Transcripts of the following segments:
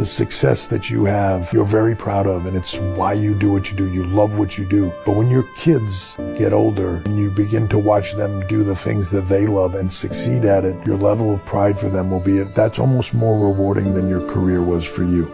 the success that you have, you're very proud of, and it's why you do what you do. You love what you do. But when your kids get older and you begin to watch them do the things that they love and succeed at it, your level of pride for them will be, that's almost more rewarding than your career was for you.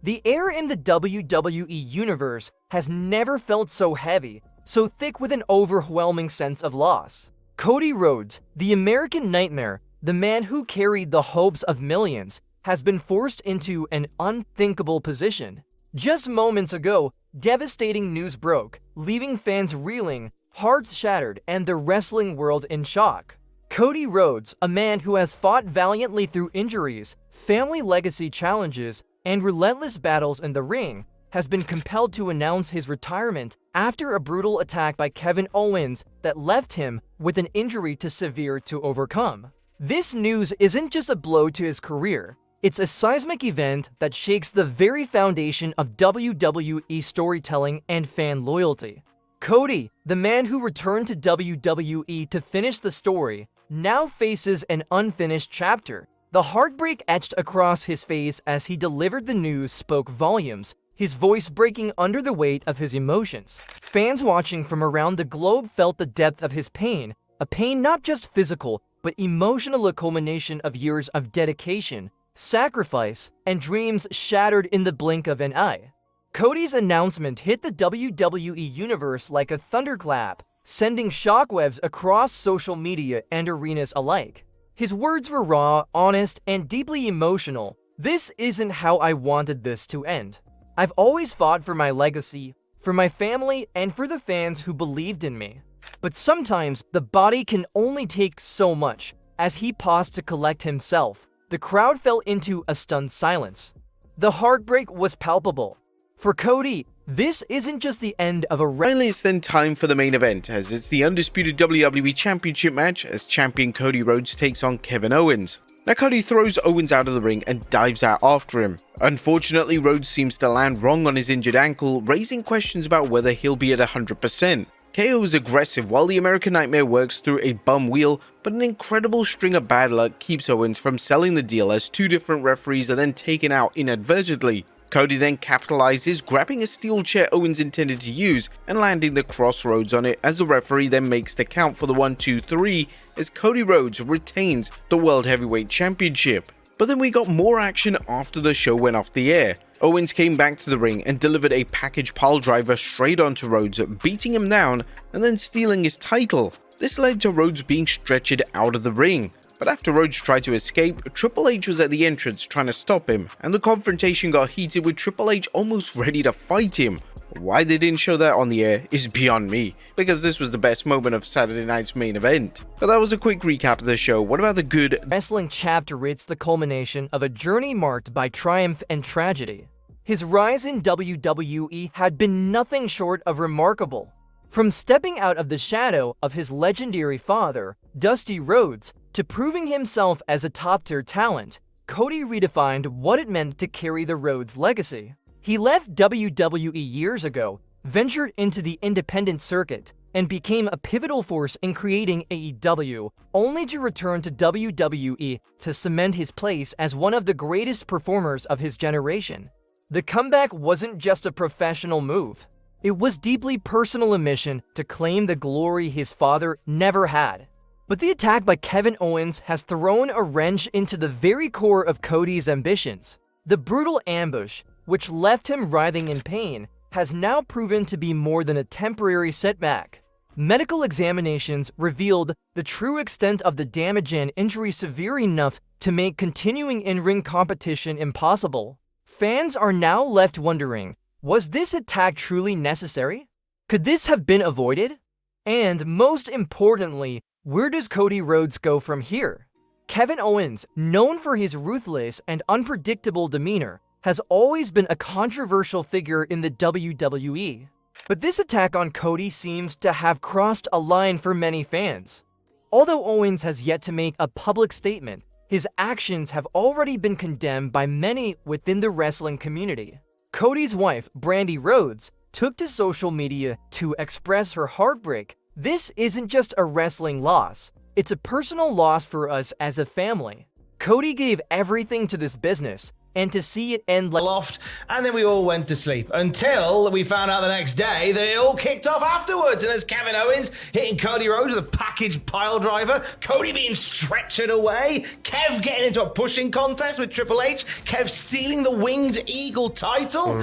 The air in the WWE Universe has never felt so heavy, so thick with an overwhelming sense of loss. Cody Rhodes, the American Nightmare, the man who carried the hopes of millions, has been forced into an unthinkable position. Just moments ago, devastating news broke, leaving fans reeling, hearts shattered, and the wrestling world in shock. Cody Rhodes, a man who has fought valiantly through injuries, family legacy challenges, and relentless battles in the ring, has been compelled to announce his retirement after a brutal attack by Kevin Owens that left him with an injury too severe to overcome. This news isn't just a blow to his career, it's a seismic event that shakes the very foundation of WWE storytelling and fan loyalty. Cody, the man who returned to WWE to finish the story, now faces an unfinished chapter. The heartbreak etched across his face as he delivered the news spoke volumes, his voice breaking under the weight of his emotions. Fans watching from around the globe felt the depth of his pain, a pain not just physical, but emotional culmination of years of dedication, sacrifice, and dreams shattered in the blink of an eye. Cody's announcement hit the WWE Universe like a thunderclap, sending shockwaves across social media and arenas alike. His words were raw, honest, and deeply emotional. "This isn't how I wanted this to end. I've always fought for my legacy, for my family, and for the fans who believed in me. But sometimes the body can only take so much." As he paused to collect himself, the crowd fell into a stunned silence. The heartbreak was palpable. For Cody, this isn't just the end of a Finally, it's then time for the main event, as it's the undisputed WWE Championship match as champion Cody Rhodes takes on Kevin Owens. Now Cody throws Owens out of the ring and dives out after him. Unfortunately, Rhodes seems to land wrong on his injured ankle, raising questions about whether he'll be at 100%. KO is aggressive while the American Nightmare works through a bum wheel, but an incredible string of bad luck keeps Owens from selling the deal as two different referees are then taken out inadvertently. Cody then capitalizes, grabbing a steel chair Owens intended to use and landing the crossroads on it as the referee then makes the count for the 1, 2, 3 as Cody Rhodes retains the World Heavyweight Championship. But then we got more action after the show went off the air. Owens came back to the ring and delivered a package piledriver straight onto Rhodes, beating him down and then stealing his title. This led to Rhodes being stretchered out of the ring. But after Rhodes tried to escape, Triple H was at the entrance trying to stop him, and the confrontation got heated with Triple H almost ready to fight him. Why they didn't show that on the air is beyond me, because this was the best moment of Saturday night's main event. But that was a quick recap of the show. What about the good wrestling chapter? It's the culmination of a journey marked by triumph and tragedy. His rise in WWE had been nothing short of remarkable. From stepping out of the shadow of his legendary father, Dusty Rhodes, to proving himself as a top-tier talent, Cody redefined what it meant to carry the Rhodes legacy. He left WWE years ago, ventured into the independent circuit, and became a pivotal force in creating AEW, only to return to WWE to cement his place as one of the greatest performers of his generation. The comeback wasn't just a professional move. It was deeply personal a mission to claim the glory his father never had. But the attack by Kevin Owens has thrown a wrench into the very core of Cody's ambitions. The brutal ambush, which left him writhing in pain, has now proven to be more than a temporary setback. Medical examinations revealed the true extent of the damage and injury severe enough to make continuing in-ring competition impossible. Fans are now left wondering, was this attack truly necessary? Could this have been avoided? And most importantly, where does Cody Rhodes go from here? Kevin Owens, known for his ruthless and unpredictable demeanor, has always been a controversial figure in the WWE. But this attack on Cody seems to have crossed a line for many fans. Although Owens has yet to make a public statement, his actions have already been condemned by many within the wrestling community. Cody's wife, Brandi Rhodes, took to social media to express her heartbreak. "This isn't just a wrestling loss, it's a personal loss for us as a family. Cody gave everything to this business, and to see it end like loft, and then we all went to sleep until we found out the next day that it all kicked off afterwards. And there's Kevin Owens hitting Cody Rhodes with a package pile driver, Cody being stretchered away, Kev getting into a pushing contest with Triple H, Kev stealing the Winged Eagle title.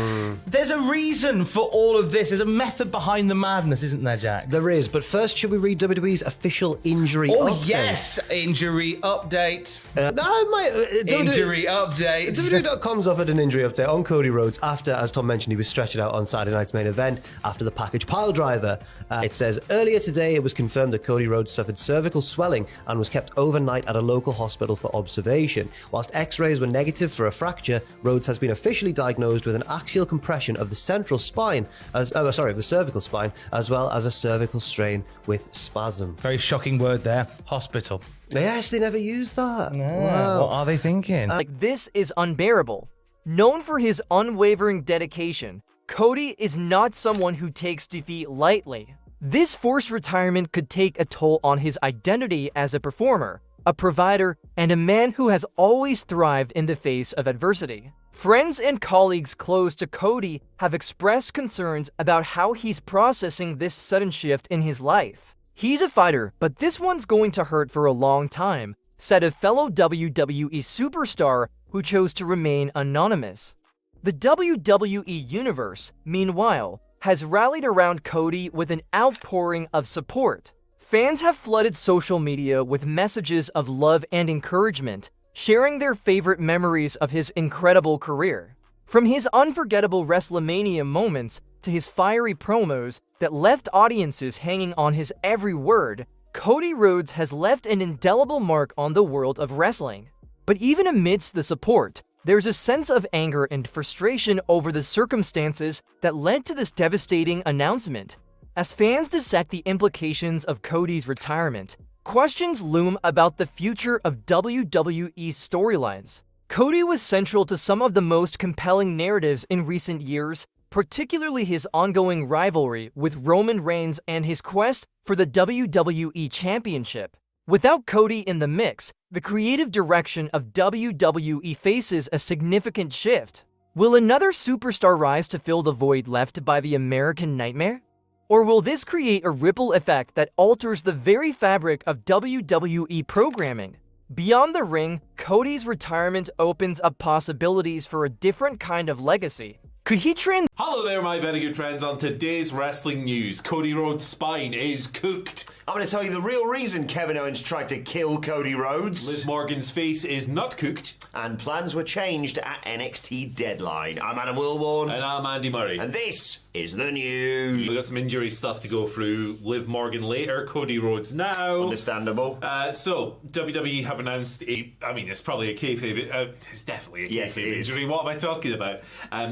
There's a reason for all of this. There's a method behind the madness, isn't there, Jack? There is, but first, should we read WWE's official injury Oh, update? yes! Injury update. Injury update. WWE.com's offered an injury update on Cody Rhodes after, as Tom mentioned, he was stretched out on Saturday night's main event after the package pile driver. It says, earlier today it was confirmed that Cody Rhodes suffered cervical swelling and was kept overnight at a local hospital for observation. Whilst x-rays were negative for a fracture, Rhodes has been officially diagnosed with an axial compression of the central spine, of the cervical spine, as well as a cervical strain with spasm. Very shocking word there. Hospital. Yes, they never used that. What are they thinking? like this is unbearable. Known for his unwavering dedication, Cody is not someone who takes defeat lightly. This forced retirement could take a toll on his identity as a performer, a provider, and a man who has always thrived in the face of adversity. Friends and colleagues close to Cody have expressed concerns about how he's processing this sudden shift in his life. He's a fighter, but this one's going to hurt for a long time, said a fellow WWE superstar who chose to remain anonymous. The WWE Universe, meanwhile, has rallied around Cody with an outpouring of support. Fans have flooded social media with messages of love and encouragement, sharing their favorite memories of his incredible career. From his unforgettable WrestleMania moments to his fiery promos that left audiences hanging on his every word, Cody Rhodes has left an indelible mark on the world of wrestling. But even amidst the support, there's a sense of anger and frustration over the circumstances that led to this devastating announcement. As fans dissect the implications of Cody's retirement, questions loom about the future of WWE's storylines. Cody was central to some of the most compelling narratives in recent years, particularly his ongoing rivalry with Roman Reigns and his quest for the WWE Championship. Without Cody in the mix, the creative direction of WWE faces a significant shift. Will another superstar rise to fill the void left by the American Nightmare? Or will this create a ripple effect that alters the very fabric of WWE programming? Beyond the ring, Cody's retirement opens up possibilities for a different kind of legacy. Could he Hello there, my very good friends. On today's wrestling news, Cody Rhodes' spine is cooked. I'm going to tell you the real reason Kevin Owens tried to kill Cody Rhodes. Liv Morgan's face is not cooked. And plans were changed at NXT Deadline. I'm Adam Wilborn. And I'm Andy Murray. And this is the news. We got some injury stuff to go through. Liv Morgan later, Cody Rhodes now. Understandable. So, WWE have announced it's probably a kayfabe. It's definitely a kayfabe injury. What am I talking about?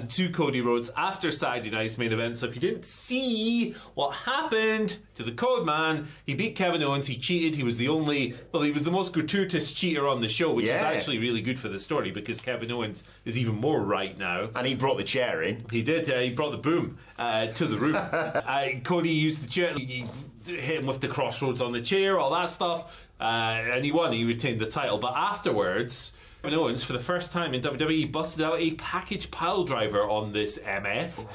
To Cody Rhodes after Saturday night's main event. So if you didn't see what happened to the Code Man, he beat Kevin Owens. He cheated. He was he was the most gratuitous cheater on the show, which is actually really good for the story because Kevin Owens is even more right now. And he brought the chair in. He did. He brought the boom to the room. Cody used the chair. He hit him with the crossroads on the chair, all that stuff, and he won. He retained the title. But afterwards, Kevin Owens, for the first time in WWE, busted out a package pile driver on this MF,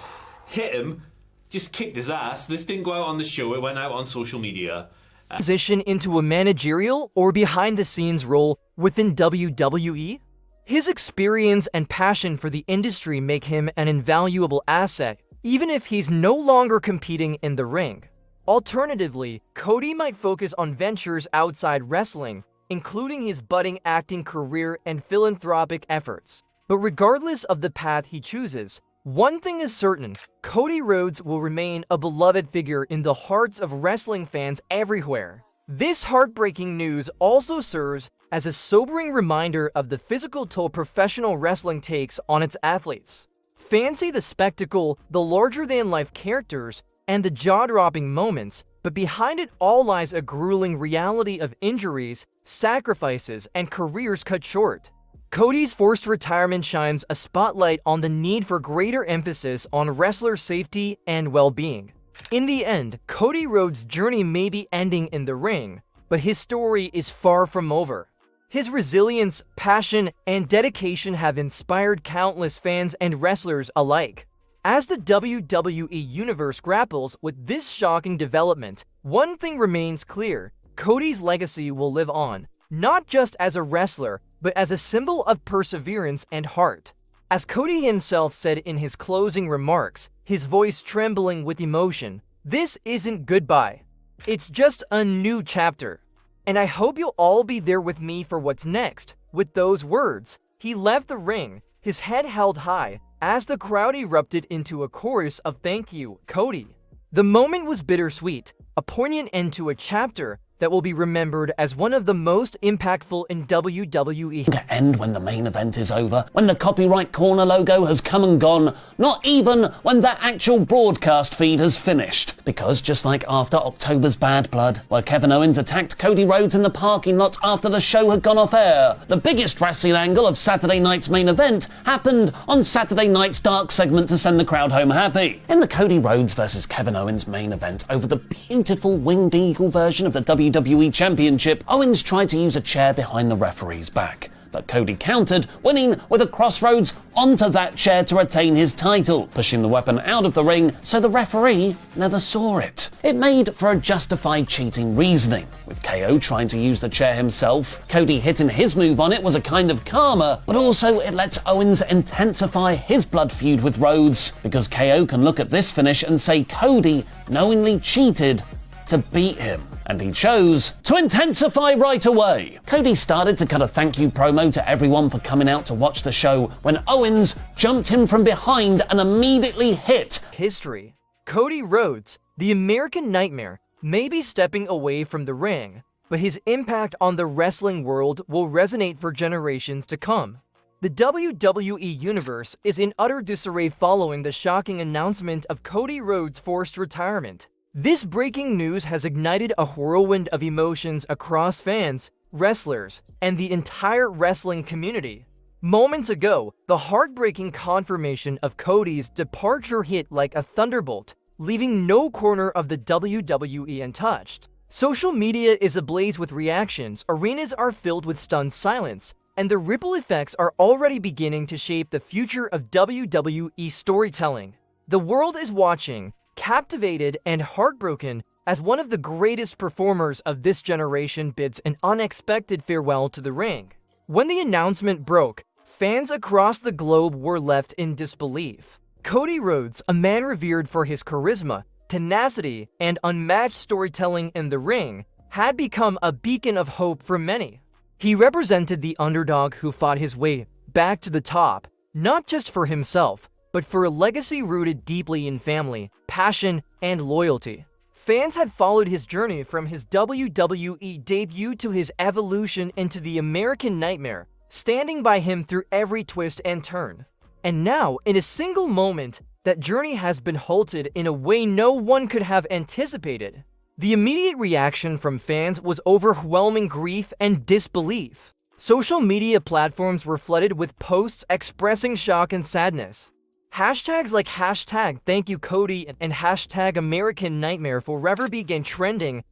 hit him, just kicked his ass. This didn't go out on the show, it went out on social media. Transition into a managerial or behind-the-scenes role within WWE? His experience and passion for the industry make him an invaluable asset, even if he's no longer competing in the ring. Alternatively, Cody might focus on ventures outside wrestling, including his budding acting career and philanthropic efforts. But regardless of the path he chooses, one thing is certain, Cody Rhodes will remain a beloved figure in the hearts of wrestling fans everywhere. This heartbreaking news also serves as a sobering reminder of the physical toll professional wrestling takes on its athletes. Fancy the spectacle, the larger-than-life characters, and the jaw-dropping moments, but behind it all lies a grueling reality of injuries, sacrifices, and careers cut short. Cody's forced retirement shines a spotlight on the need for greater emphasis on wrestler safety and well-being. In the end, Cody Rhodes' journey may be ending in the ring, but his story is far from over. His resilience, passion, and dedication have inspired countless fans and wrestlers alike. As the WWE Universe grapples with this shocking development, one thing remains clear: Cody's legacy will live on, not just as a wrestler, but as a symbol of perseverance and heart. As Cody himself said in his closing remarks, his voice trembling with emotion, "This isn't goodbye. It's just a new chapter. And I hope you'll all be there with me for what's next." With those words, he left the ring, his head held high, as the crowd erupted into a chorus of "Thank you, Cody." The moment was bittersweet, a poignant end to a chapter that will be remembered as one of the most impactful in WWE. To end when the main event is over, when the copyright corner logo has come and gone, not even when that actual broadcast feed has finished. Because just like after October's Bad Blood, where Kevin Owens attacked Cody Rhodes in the parking lot after the show had gone off air, the biggest wrestling angle of Saturday night's main event happened on Saturday night's dark segment to send the crowd home happy. In the Cody Rhodes versus Kevin Owens main event over the beautiful winged eagle version of the WWE Championship, Owens tried to use a chair behind the referee's back, but Cody countered, winning with a crossroads onto that chair to retain his title, pushing the weapon out of the ring so the referee never saw it. It made for a justified cheating reasoning, with KO trying to use the chair himself. Cody hitting his move on it was a kind of karma, but also it lets Owens intensify his blood feud with Rhodes, because KO can look at this finish and say Cody knowingly cheated to beat him. And he chose to intensify right away. Cody started to cut a thank you promo to everyone for coming out to watch the show when Owens jumped him from behind and immediately hit. History. Cody Rhodes, the American Nightmare, may be stepping away from the ring, but his impact on the wrestling world will resonate for generations to come. The WWE Universe is in utter disarray following the shocking announcement of Cody Rhodes' forced retirement. This breaking news has ignited a whirlwind of emotions across fans, wrestlers, and the entire wrestling community. Moments ago, the heartbreaking confirmation of Cody's departure hit like a thunderbolt, leaving no corner of the WWE untouched. Social media is ablaze with reactions, arenas are filled with stunned silence, and the ripple effects are already beginning to shape the future of WWE storytelling. The world is watching, captivated and heartbroken, as one of the greatest performers of this generation bids an unexpected farewell to the ring. When the announcement broke, fans across the globe were left in disbelief. Cody Rhodes, a man revered for his charisma, tenacity, and unmatched storytelling in the ring, had become a beacon of hope for many. He represented the underdog who fought his way back to the top, not just for himself, but for a legacy rooted deeply in family, passion, and loyalty. Fans had followed his journey from his WWE debut to his evolution into the American Nightmare, standing by him through every twist and turn. And now, in a single moment, that journey has been halted in a way no one could have anticipated. The immediate reaction from fans was overwhelming grief and disbelief. Social media platforms were flooded with posts expressing shock and sadness. Hashtags like #ThankYouCody and #AmericanNightmare forever began trending.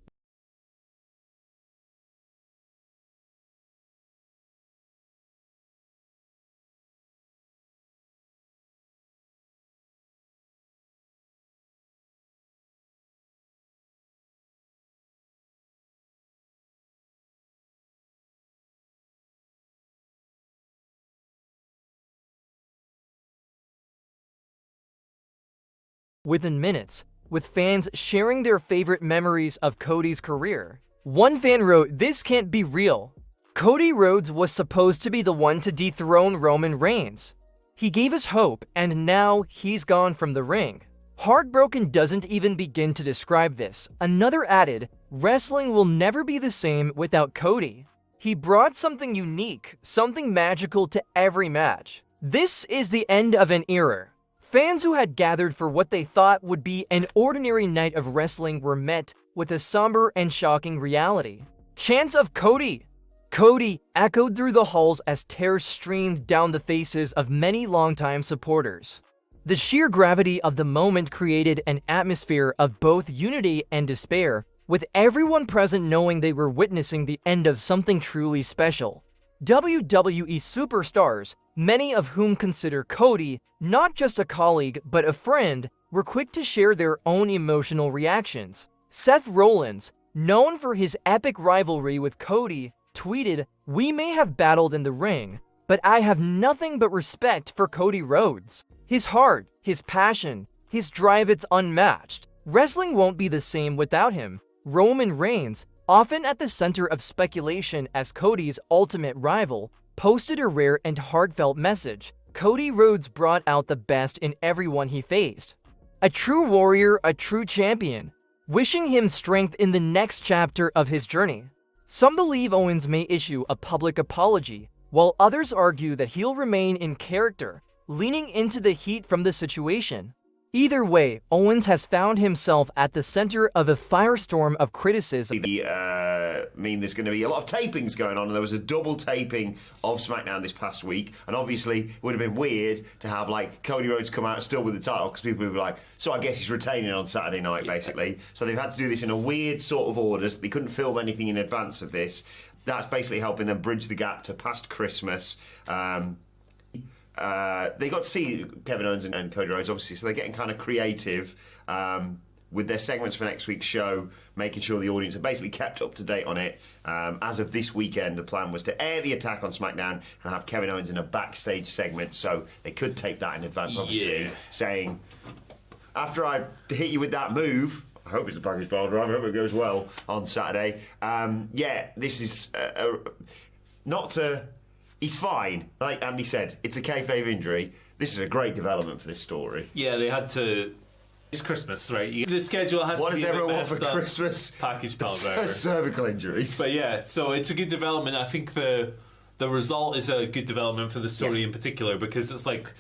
Within minutes, with fans sharing their favorite memories of Cody's career. One fan wrote, "This can't be real. Cody Rhodes was supposed to be the one to dethrone Roman Reigns. He gave us hope, and now he's gone from the ring." Heartbroken doesn't even begin to describe this. Another added, "Wrestling will never be the same without Cody. He brought something unique, something magical to every match. This is the end of an era." Fans who had gathered for what they thought would be an ordinary night of wrestling were met with a somber and shocking reality. Chants of "Cody! Cody!" echoed through the halls as tears streamed down the faces of many longtime supporters. The sheer gravity of the moment created an atmosphere of both unity and despair, with everyone present knowing they were witnessing the end of something truly special. WWE superstars, many of whom consider Cody not just a colleague but a friend, were quick to share their own emotional reactions. Seth Rollins, known for his epic rivalry with Cody, tweeted, "We may have battled in the ring, but I have nothing but respect for Cody Rhodes. His heart, his passion, his drive, it's unmatched. Wrestling won't be the same without him." Roman Reigns, often at the center of speculation as Cody's ultimate rival, posted a rare and heartfelt message. Cody Rhodes brought out the best in everyone he faced. A true warrior, a true champion, wishing him strength in the next chapter of his journey. Some believe Owens may issue a public apology, while others argue that he'll remain in character, leaning into the heat from the situation. Either way, Owens has found himself at the center of a firestorm of criticism. Mean there's going to be a lot of tapings going on, and there was a double taping of SmackDown this past week, and obviously it would have been weird to have like Cody Rhodes come out still with the title, because people would be like, so I guess he's retaining on Saturday night, basically. So they've had to do this in a weird sort of order. They couldn't film anything in advance of this. That's basically helping them bridge the gap to past Christmas. They got to see Kevin Owens and Cody Rhodes, obviously, so they're getting kind of creative with their segments for next week's show, making sure the audience are basically kept up to date on it. As of this weekend, the plan was to air the attack on SmackDown and have Kevin Owens in a backstage segment, so they could tape that in advance, obviously, saying, after I hit you with that move, I hope it's a package pile driver, I hope it goes well on Saturday. This is he's fine. Like Andy said, it's a kayfabe injury. This is a great development for this story. Yeah, they had to... It's Christmas, right? The schedule has what to be does everyone want messed for up. Christmas? Package pile driver. Cervical injuries. But yeah, so it's a good development. I think the result is a good development for the story in particular, because it's like...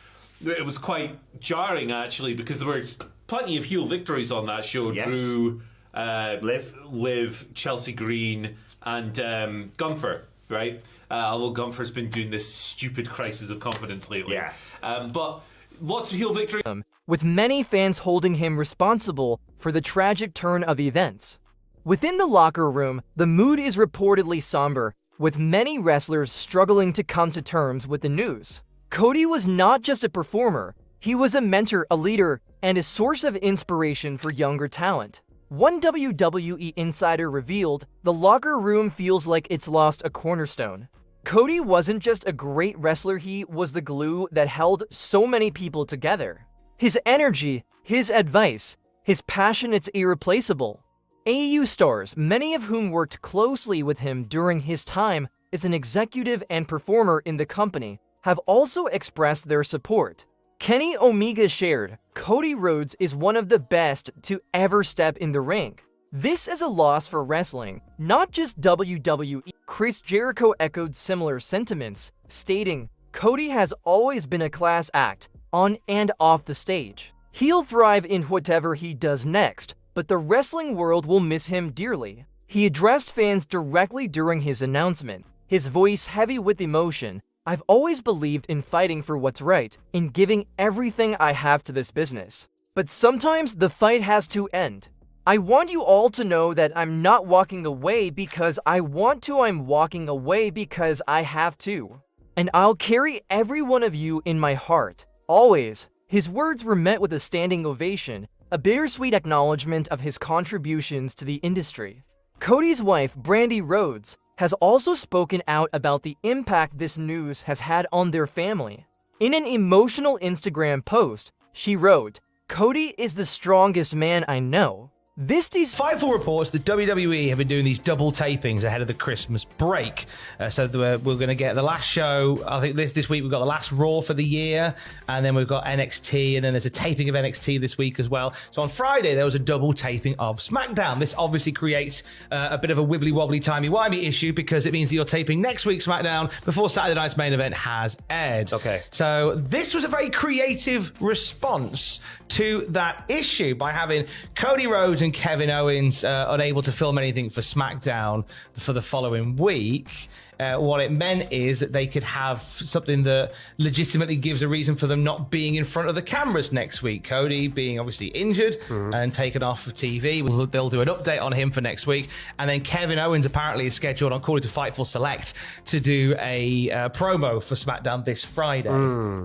It was quite jarring, actually, because there were plenty of heel victories on that show. Yes. Drew, Liv, Chelsea Green, and Gunther, right? Although Gunther's been doing this stupid crisis of confidence lately. Yeah. But lots of heel victory. With many fans holding him responsible for the tragic turn of events. Within the locker room, the mood is reportedly somber, with many wrestlers struggling to come to terms with the news. Cody was not just a performer, he was a mentor, a leader, and a source of inspiration for younger talent. One WWE insider revealed, the locker room feels like it's lost a cornerstone. Cody wasn't just a great wrestler, he was the glue that held so many people together. His energy, his advice, his passion, it's irreplaceable. AEW stars, many of whom worked closely with him during his time as an executive and performer in the company, have also expressed their support. Kenny Omega shared, "Cody Rhodes is one of the best to ever step in the ring. This is a loss for wrestling, not just WWE." Chris Jericho echoed similar sentiments, stating, "Cody has always been a class act, on and off the stage. He'll thrive in whatever he does next, but the wrestling world will miss him dearly." He addressed fans directly during his announcement, his voice heavy with emotion. "I've always believed in fighting for what's right, in giving everything I have to this business. But sometimes the fight has to end. I want you all to know that I'm not walking away because I want to, I'm walking away because I have to. And I'll carry every one of you in my heart, always." His words were met with a standing ovation, a bittersweet acknowledgement of his contributions to the industry. Cody's wife, Brandi Rhodes, has also spoken out about the impact this news has had on their family. In an emotional Instagram post, she wrote, "Cody is the strongest man I know." Fightful reports that WWE have been doing these double tapings ahead of the Christmas break. So we're going to get the last show. I think this week we've got the last Raw for the year, and then we've got NXT, and then there's a taping of NXT this week as well. So on Friday there was a double taping of SmackDown. This obviously creates a bit of a wibbly-wobbly, timey-wimey issue, because it means that you're taping next week's SmackDown before Saturday night's main event has aired. Okay. So this was a very creative response to that issue by having Cody Rhodes and Kevin Owens unable to film anything for SmackDown for the following week. What it meant is that they could have something that legitimately gives a reason for them not being in front of the cameras next week. Cody being obviously injured and taken off of TV. They'll do an update on him for next week. And then Kevin Owens apparently is scheduled, according to Fightful Select, to do a promo for SmackDown this Friday.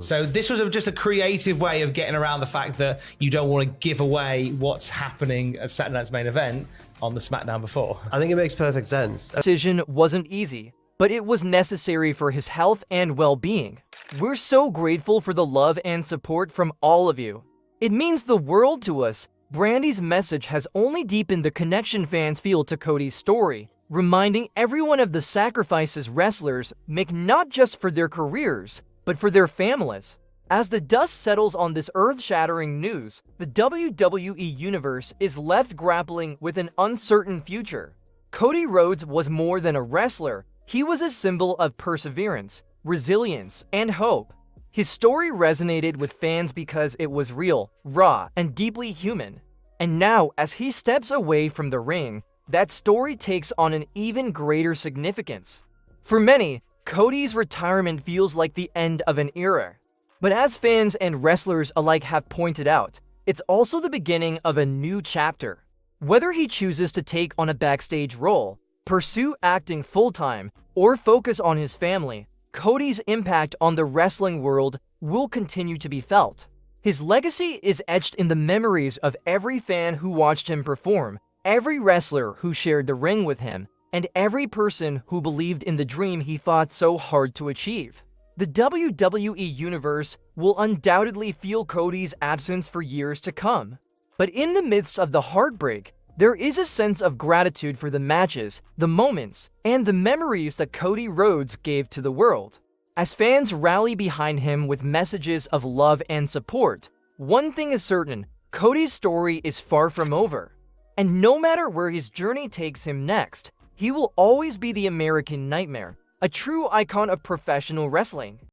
So this was just a creative way of getting around the fact that you don't want to give away what's happening at Saturday Night's Main Event on the SmackDown before. I think it makes perfect sense. Decision wasn't easy, but it was necessary for his health and well-being. We're so grateful for the love and support from all of you. It means the world to us. Brandy's message has only deepened the connection fans feel to Cody's story, reminding everyone of the sacrifices wrestlers make not just for their careers, but for their families. As the dust settles on this earth-shattering news, the WWE Universe is left grappling with an uncertain future. Cody Rhodes was more than a wrestler. He was a symbol of perseverance, resilience, and hope. His story resonated with fans because it was real, raw, and deeply human. And now, as he steps away from the ring, that story takes on an even greater significance. For many, Cody's retirement feels like the end of an era. But as fans and wrestlers alike have pointed out, it's also the beginning of a new chapter. Whether he chooses to take on a backstage role, pursue acting full-time, or focus on his family, Cody's impact on the wrestling world will continue to be felt. His legacy is etched in the memories of every fan who watched him perform, every wrestler who shared the ring with him, and every person who believed in the dream he fought so hard to achieve. The WWE Universe will undoubtedly feel Cody's absence for years to come. But in the midst of the heartbreak, there is a sense of gratitude for the matches, the moments, and the memories that Cody Rhodes gave to the world. As fans rally behind him with messages of love and support, one thing is certain: Cody's story is far from over. And no matter where his journey takes him next, he will always be the American Nightmare, a true icon of professional wrestling.